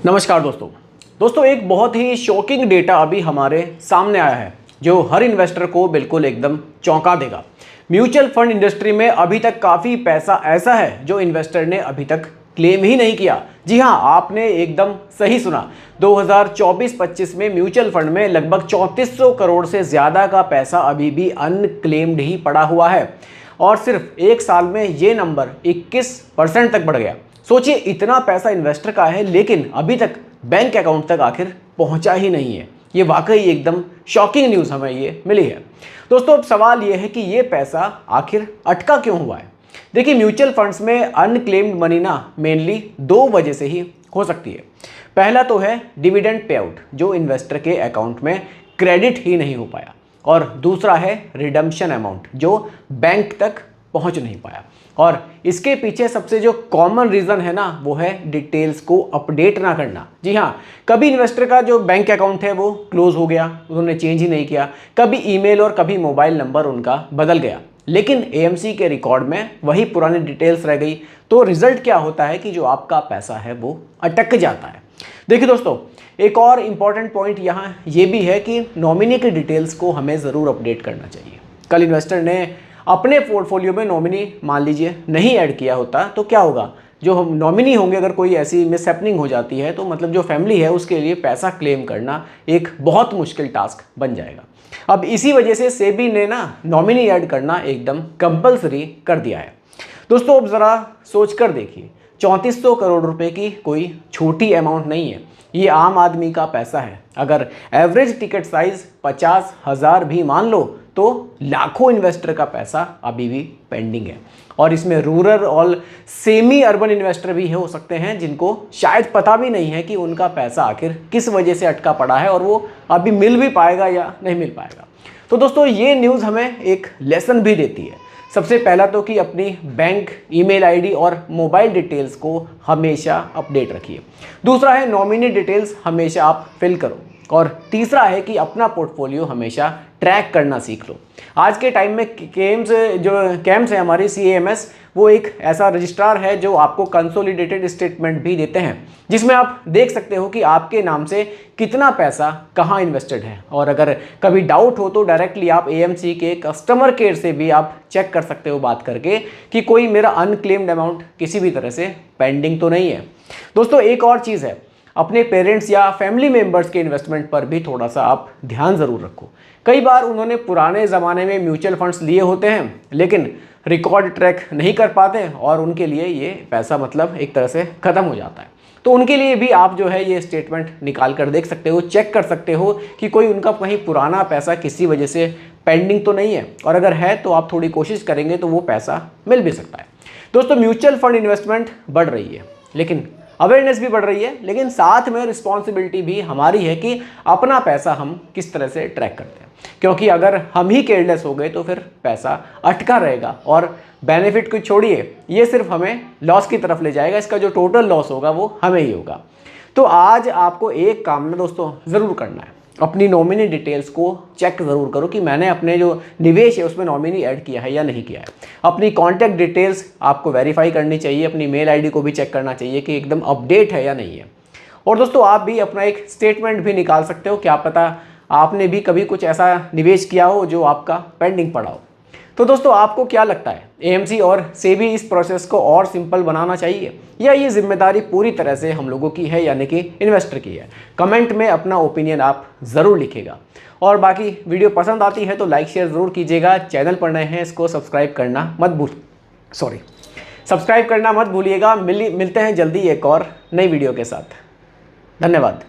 नमस्कार दोस्तों एक बहुत ही शॉकिंग डेटा अभी हमारे सामने आया है जो हर इन्वेस्टर को बिल्कुल एकदम चौंका देगा। म्यूचुअल फंड इंडस्ट्री में अभी तक काफ़ी पैसा ऐसा है जो इन्वेस्टर ने अभी तक क्लेम ही नहीं किया। जी हाँ, आपने एकदम सही सुना। 2024-25 में म्यूचुअल फंड में लगभग 3400 करोड़ से ज़्यादा का पैसा अभी भी अनक्लेम्ड ही पड़ा हुआ है और सिर्फ एक साल में ये नंबर 21% तक बढ़ गया। सोचिए, इतना पैसा इन्वेस्टर का है लेकिन अभी तक बैंक अकाउंट तक आखिर पहुंचा ही नहीं है। ये वाकई एकदम शॉकिंग न्यूज़ हमें ये मिली है। दोस्तों, अब सवाल ये है कि ये पैसा आखिर अटका क्यों हुआ है। देखिए, म्यूचुअल फंड्स में अनक्लेम्ड मनी ना मेनली दो वजह से ही हो सकती है। पहला तो है डिविडेंड पे आउट जो इन्वेस्टर के अकाउंट में क्रेडिट ही नहीं हो पाया, और दूसरा है रिडम्पशन अमाउंट जो बैंक तक पहुंच नहीं पाया। और इसके पीछे सबसे जो कॉमन रीज़न है ना, वो है डिटेल्स को अपडेट ना करना। जी हाँ, कभी इन्वेस्टर का जो बैंक अकाउंट है वो क्लोज हो गया, उन्होंने चेंज ही नहीं किया, कभी ईमेल और कभी मोबाइल नंबर उनका बदल गया, लेकिन एएमसी के रिकॉर्ड में वही पुरानी डिटेल्स रह गई। तो रिजल्ट क्या होता है कि जो आपका पैसा है वो अटक जाता है। देखिए दोस्तों, एक और इम्पॉर्टेंट पॉइंट यहाँ ये भी है कि नॉमिनी की डिटेल्स को हमें ज़रूर अपडेट करना चाहिए। कल इन्वेस्टर ने अपने पोर्टफोलियो में नॉमिनी मान लीजिए नहीं ऐड किया होता तो क्या होगा, जो हम नॉमिनी होंगे, अगर कोई ऐसी मिसहैपनिंग हो जाती है तो मतलब जो फैमिली है उसके लिए पैसा क्लेम करना एक बहुत मुश्किल टास्क बन जाएगा। अब इसी वजह से सेबी ने ना नॉमिनी ऐड करना एकदम कंपल्सरी कर दिया है। दोस्तों, अब ज़रा सोच कर देखिए, 3400 करोड़ रुपए की कोई छोटी अमाउंट नहीं है। ये आम आदमी का पैसा है। अगर एवरेज टिकट साइज 50,000 भी मान लो तो लाखों इन्वेस्टर का पैसा अभी भी पेंडिंग है। और इसमें रूरल और सेमी अर्बन इन्वेस्टर भी हो सकते हैं जिनको शायद पता भी नहीं है कि उनका पैसा आखिर किस वजह से अटका पड़ा है और वो अभी मिल भी पाएगा या नहीं मिल पाएगा। तो दोस्तों, ये न्यूज़ हमें एक लेसन भी देती है। सबसे पहला तो कि अपनी बैंक ईमेल आईडी और मोबाइल डिटेल्स को हमेशा अपडेट रखिए। दूसरा है नॉमिनी डिटेल्स हमेशा आप फिल करो। और तीसरा है कि अपना पोर्टफोलियो हमेशा ट्रैक करना सीख लो। आज के टाइम में कैम्स है हमारी CAMS, वो एक ऐसा रजिस्ट्रार है जो आपको कंसोलिडेटेड स्टेटमेंट भी देते हैं जिसमें आप देख सकते हो कि आपके नाम से कितना पैसा कहाँ इन्वेस्टेड है। और अगर कभी डाउट हो तो डायरेक्टली आप AMC के कस्टमर केयर से भी आप चेक कर सकते हो बात करके कि कोई मेरा अनक्लेम्ड अमाउंट किसी भी तरह से पेंडिंग तो नहीं है। दोस्तों, एक और चीज़ है, अपने पेरेंट्स या फैमिली मेंबर्स के इन्वेस्टमेंट पर भी थोड़ा सा आप ध्यान ज़रूर रखो। कई बार उन्होंने पुराने ज़माने में म्यूचुअल फंड्स लिए होते हैं लेकिन रिकॉर्ड ट्रैक नहीं कर पाते और उनके लिए ये पैसा मतलब एक तरह से ख़त्म हो जाता है। तो उनके लिए भी आप जो है ये स्टेटमेंट निकाल कर देख सकते हो, चेक कर सकते हो कि कोई उनका कहीं पुराना पैसा किसी वजह से पेंडिंग तो नहीं है, और अगर है तो आप थोड़ी कोशिश करेंगे तो वो पैसा मिल भी सकता है। दोस्तों, म्यूचुअल फंड इन्वेस्टमेंट बढ़ रही है लेकिन अवेयरनेस भी बढ़ रही है, लेकिन साथ में रिस्पॉन्सिबिलिटी भी हमारी है कि अपना पैसा हम किस तरह से ट्रैक करते हैं, क्योंकि अगर हम ही केयरलेस हो गए तो फिर पैसा अटका रहेगा और बेनिफिट को छोड़िए, ये सिर्फ हमें लॉस की तरफ ले जाएगा। इसका जो टोटल लॉस होगा वो हमें ही होगा। तो आज आपको एक काम ना दोस्तों ज़रूर करना है, अपनी नॉमिनी डिटेल्स को चेक ज़रूर करो कि मैंने अपने जो निवेश है उसमें नॉमिनी ऐड किया है या नहीं किया है। अपनी कॉन्टैक्ट डिटेल्स आपको वेरीफाई करनी चाहिए, अपनी मेल आईडी को भी चेक करना चाहिए कि एकदम अपडेट है या नहीं है। और दोस्तों, आप भी अपना एक स्टेटमेंट भी निकाल सकते हो, क्या पता आपने भी कभी कुछ ऐसा निवेश किया हो जो आपका पेंडिंग पड़ा हो। तो दोस्तों, आपको क्या लगता है, AMC और सेबी इस प्रोसेस को और सिंपल बनाना चाहिए या ये जिम्मेदारी पूरी तरह से हम लोगों की है यानी कि इन्वेस्टर की है? कमेंट में अपना ओपिनियन आप ज़रूर लिखिएगा। और बाकी वीडियो पसंद आती है तो लाइक शेयर ज़रूर कीजिएगा। चैनल पर नए हैं इसको सब्सक्राइब करना मत भूलिएगा। मिलते हैं जल्दी एक और नई वीडियो के साथ। धन्यवाद।